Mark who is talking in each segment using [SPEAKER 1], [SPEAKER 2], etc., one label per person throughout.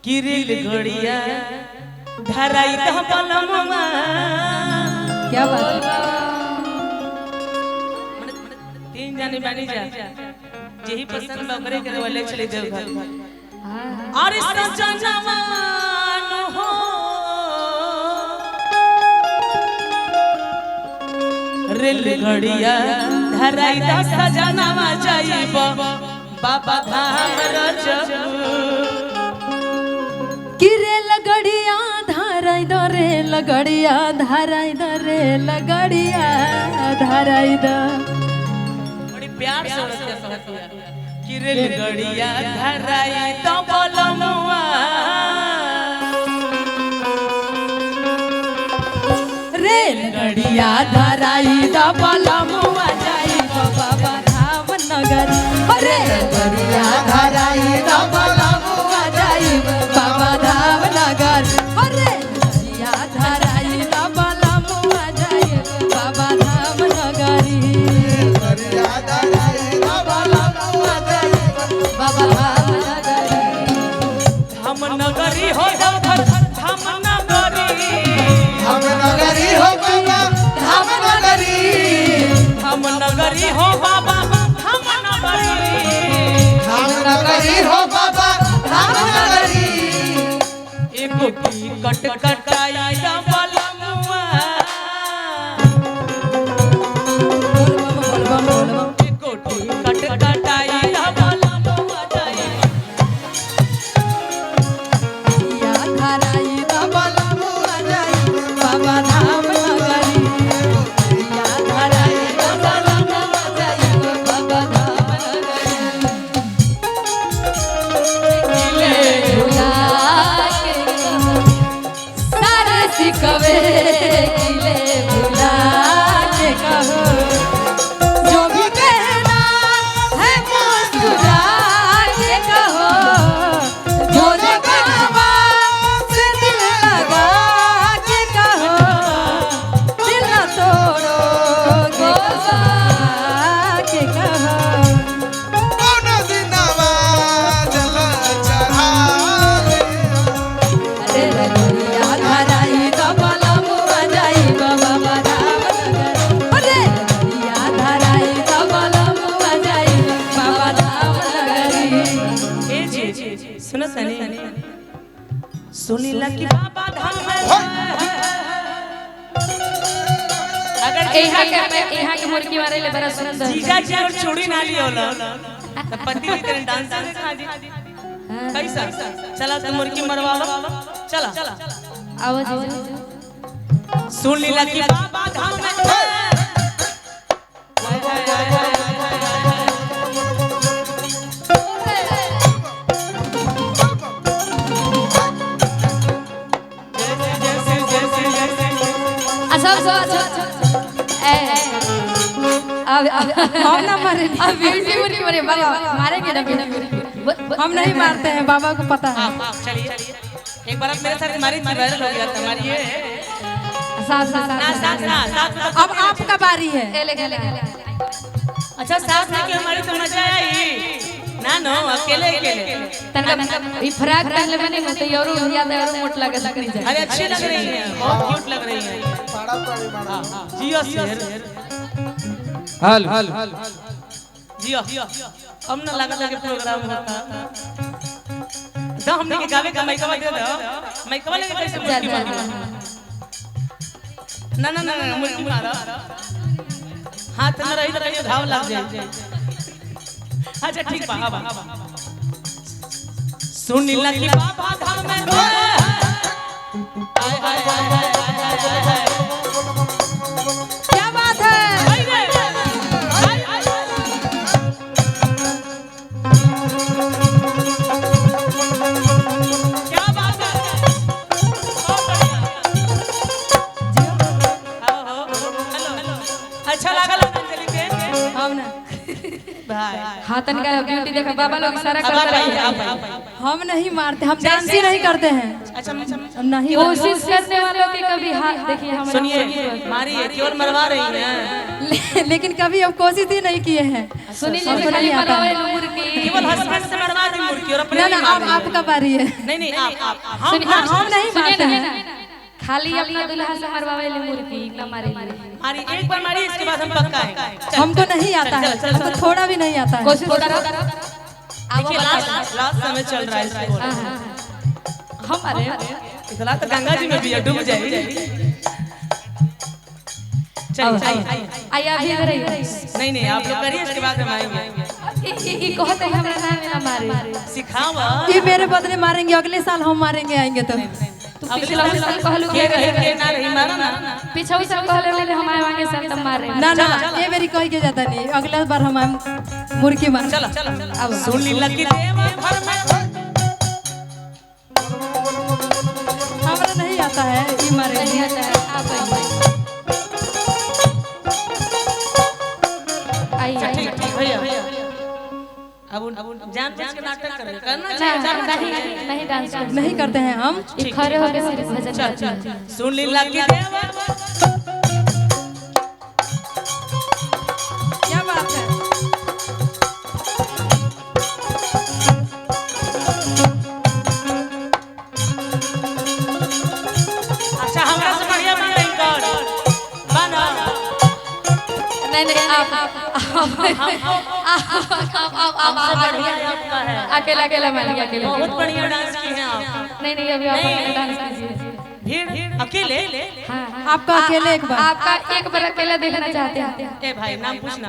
[SPEAKER 1] Kirill घड़िया धराई तो पलमवा।
[SPEAKER 2] क्या बात है?
[SPEAKER 1] तीन जाने बानी जा जेही पसंद बकरे करे वाले चले जाओ घर। और इस जवान हो रेल घड़िया धराई तो सजनावा जाइबो बाबा धाम रजब।
[SPEAKER 2] किरे लगड़िया धाराई द रे लगड़िया धाराई द रे लगड़िया धाराई द।
[SPEAKER 1] बड़ी प्यार से कहती है कि रेल गड़िया धराई तो पलमवा।
[SPEAKER 2] रेल गड़िया धराई द पलमवा जाइबो बाबा धाम नगर। रेल गड़िया धराई द पलमवा जाइबो बाबा धाम नगर। रेल गड़िया धराई द पलमवा जाइबो बाबा धाम नगरी। बाबा धाम नगरी।
[SPEAKER 1] हम नगरी हो देवघर धाम नगरी।
[SPEAKER 3] हम नगरी हो बाबा धाम नगरी।
[SPEAKER 1] हम नगरी हो बाबा धाम नगरी।
[SPEAKER 3] हम नगरी हो बाबा धाम नगरी।
[SPEAKER 1] एको टिकट कटाई द पलमवा। एको टिकट कटाई द पलमवा जाइबो।
[SPEAKER 2] या धराई द पलमवा जाइबो बाबा धाम नगरी। या धराई द पलमवा जाइबो बाबा धाम नगरी। किले भुला के कहो सारे सिकवे। किले भुला के कहो जो भी कहना है मुस्कुरा के कहो। जो जो कहवा से दिल लगा के कहो। दिल न तोड़ो गोसा के कहो।
[SPEAKER 3] कौन दिनवा जल चढ़ावे।
[SPEAKER 2] अरे लगड़िया धराई द पलमवा जाइबो बाबा धाम नगर। अरे लगड़िया धराई द पलमवा जाइबो बाबा धाम नगरी।
[SPEAKER 1] ए जी सुनो सनी सुनीला की बाबा धाम में अगर
[SPEAKER 2] यहाँ के मुर्गी मारे ले बड़ा सुंदर।
[SPEAKER 1] जीजा जी और चूड़ी ना लियो लो तो पति भी तेरे डांस दिखा दी कैसा चला तो मुर्गी मरवाओ चला
[SPEAKER 2] आओ जी।
[SPEAKER 1] सुनीला की बाबा धाम में
[SPEAKER 2] अब हम ना मारे। अब वीडियो नहीं मारे बाबा मारेंगे ना। हम नहीं मारते हैं बाबा को पता है।
[SPEAKER 1] चलिए एक बार आप मेरे साथ हमारी वायरल हो गया था हमारी ये
[SPEAKER 2] साथ अब आपका बारी है।
[SPEAKER 1] अच्छा साथ में कि हमारी तो मजा आई ना नो अकेले
[SPEAKER 2] तनका ई फ्रॉक पहनले मैंने मत और याद है और मोट लगे लग रही है।
[SPEAKER 1] अरे अच्छी लग रही है बहुत क्यूट लग रही है। जियो शेर
[SPEAKER 3] हल
[SPEAKER 1] जियो अब ना लगा के प्रोग्राम होता तो हमने के गावे का माइकवा दे दो माइकवा लेके कैसे मुर्गी मारो ना मुर्गी मारो हाथ में रही तो कहीं घाव लग जाए। अच्छा ठीक बा सुनीला की बाबा धाम में
[SPEAKER 2] क्या बात है?
[SPEAKER 1] क्या बात है हेलो अच्छा लगा अंजलि के
[SPEAKER 2] हम ना
[SPEAKER 1] भाई
[SPEAKER 2] हाँ तनिका ब्यूटी देखा बाबा लोग सारा
[SPEAKER 1] अब
[SPEAKER 2] करते
[SPEAKER 1] आइए,
[SPEAKER 2] हैं।
[SPEAKER 1] आप आइए।
[SPEAKER 2] हम नहीं मारते, हम डांस ही नहीं करते हैं।
[SPEAKER 1] अच्छा
[SPEAKER 2] नहीं
[SPEAKER 4] कोशिश करने वालों की कभी हाथ देखिए हम
[SPEAKER 1] सुनिए, मारिए, केवल मरवा रही हैं।
[SPEAKER 2] लेकिन कभी हम कोशिश ही नहीं किए हैं।
[SPEAKER 4] सुनी
[SPEAKER 2] हमको
[SPEAKER 4] जी खाली
[SPEAKER 2] नहीं आता
[SPEAKER 4] मरवाए
[SPEAKER 2] है।
[SPEAKER 4] मुर्गी
[SPEAKER 1] केवल हस्बैंड से मरवा दी मुर्गी और अपने
[SPEAKER 2] ना
[SPEAKER 1] नहीं
[SPEAKER 2] ना
[SPEAKER 1] मार रही हैं।
[SPEAKER 2] आपका बारी है।
[SPEAKER 1] नहीं आप
[SPEAKER 4] सुनिए
[SPEAKER 2] हम नहीं
[SPEAKER 4] सुनिए
[SPEAKER 2] मारते
[SPEAKER 4] ना,
[SPEAKER 2] हैं।
[SPEAKER 4] खाली अपना दुल्हा से मरवाए मुर्गी ना मारे
[SPEAKER 1] मारी, एक बार मारी, इसके बाद हम पक्का है।
[SPEAKER 2] हमको नहीं आता है, हमको थोड़ा भी नहीं आता है।
[SPEAKER 4] कोशिश करो
[SPEAKER 1] देखिए लास्ट समय चल रहा है इसलिए बोल रहे हैं।
[SPEAKER 4] हम अरे
[SPEAKER 1] इतना तो गंगा जी में भी है, डूब जाएगी। चलिए आइए।
[SPEAKER 4] आया भी इधर आइए।
[SPEAKER 1] नहीं आप लोग करिए, इसके बाद हम आएंगे।
[SPEAKER 4] ये कहते हैं हमरा नाम ना मारे
[SPEAKER 1] सिखाओ
[SPEAKER 2] ये मेरे बदले मारेंगे, अगले साल हम मारेंगे आएंगे तो।
[SPEAKER 4] तू पिछला साल कहलू
[SPEAKER 1] के रहे के ना रही मारा ना।
[SPEAKER 4] पिछला साल कहले ले हम आएंगे साल तब मारे
[SPEAKER 2] ना ना ये मेरी कह के जाता नहीं, अगला बार हम मुर्गी मार।
[SPEAKER 1] चलो अब सुन ली लकी देव घर में।
[SPEAKER 2] हमरा नहीं आता है, ये मारे
[SPEAKER 4] नहीं आता है आप आइए
[SPEAKER 1] ठीक भैया। अब जान के नाटक करना चाहिए।
[SPEAKER 4] नहीं डांस
[SPEAKER 2] नहीं करते हैं हम।
[SPEAKER 4] खड़े होकर सिर्फ भजन करते हैं।
[SPEAKER 1] सुन ली लकी देव।
[SPEAKER 2] क्या बात है?
[SPEAKER 1] अच्छा हमरा से बढ़िया नहीं कर बना।
[SPEAKER 4] नहीं अकेला अकेला मानिए अकेले
[SPEAKER 1] बहुत बढ़िया डांस की हैं आप।
[SPEAKER 4] नहीं अभी आप अकेले डांस कीजिए
[SPEAKER 1] भीड़ अकेले।
[SPEAKER 4] हाँ
[SPEAKER 2] आपका अकेले एक बार।
[SPEAKER 4] आपका एक बार अकेला देखना चाहते हैं
[SPEAKER 1] ए भाई नाम पूछना।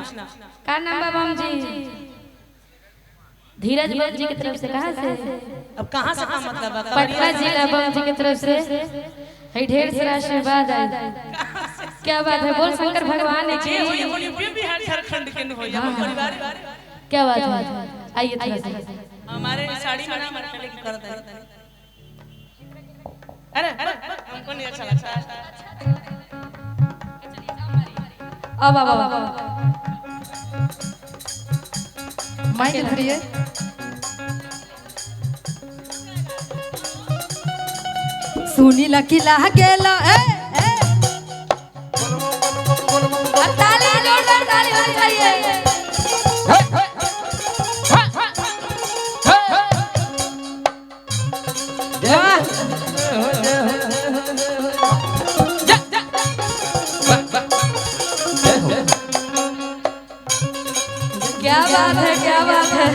[SPEAKER 4] का नाम बाबा जी धीरज बम जी की तरफ से कहाँ से
[SPEAKER 1] अब कहाँ से का मतलब है?
[SPEAKER 4] पटना जिला बम जी की तरफ से है ढेर सारा आशीर्वाद है क्या बात है बोल शंकर भगवान की
[SPEAKER 1] बिहार झारखंड के न हो या परिवार।
[SPEAKER 4] क्या बात है आइए थोड़ा सा
[SPEAKER 1] हमारे साड़ी में नहीं मरते लेकिन करते हैं। अरे हमको नहीं अच्छा लगता।
[SPEAKER 2] अब माइक धरिए। सुनी लकीला गेला
[SPEAKER 4] ताली जोरदार ताली होनी चाहिए
[SPEAKER 2] क्या बात है, क्या बात है।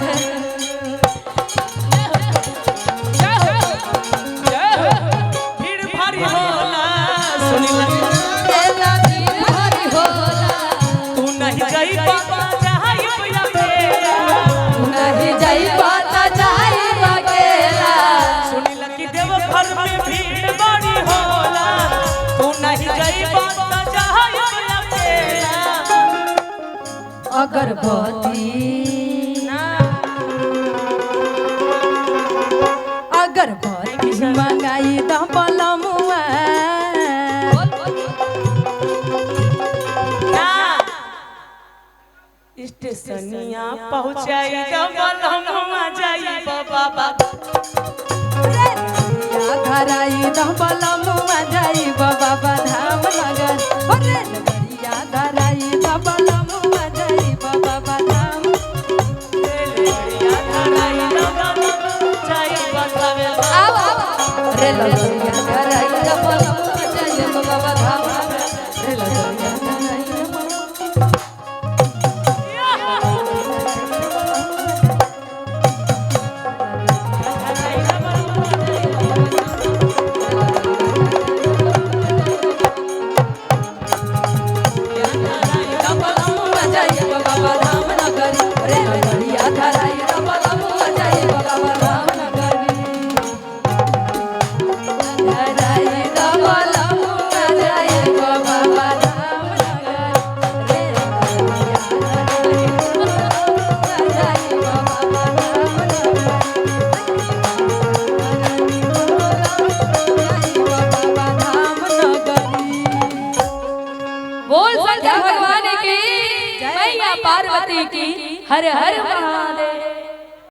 [SPEAKER 1] भीड़ भारी होला सुनी लगी तू नहीं जाई बाबा जहाई भैया
[SPEAKER 2] नहीं जाई बात जाई बकेला।
[SPEAKER 1] सुनी लगी देव घर में भीड़ बड़ी होला तू नहीं जाई बाबा जहाई भैया।
[SPEAKER 2] अगरबत्ती अगरबत्ती मंगाई द पलमुआ।
[SPEAKER 1] स्टेशनिया पहुंचाई गमलमुआ जाई बाबा।
[SPEAKER 2] धराई द पलमुआ जाई बाबा धाम नगर। अरे नगरिया धराई द पलमुआ जाई बाबा धाम। रे नगरिया धराई द पलमुआ जाई बाबा धाम। रे नगरिया धराई द
[SPEAKER 4] बोल शंकर भगवान की मैया पार्वती की
[SPEAKER 2] हर हर महादेव।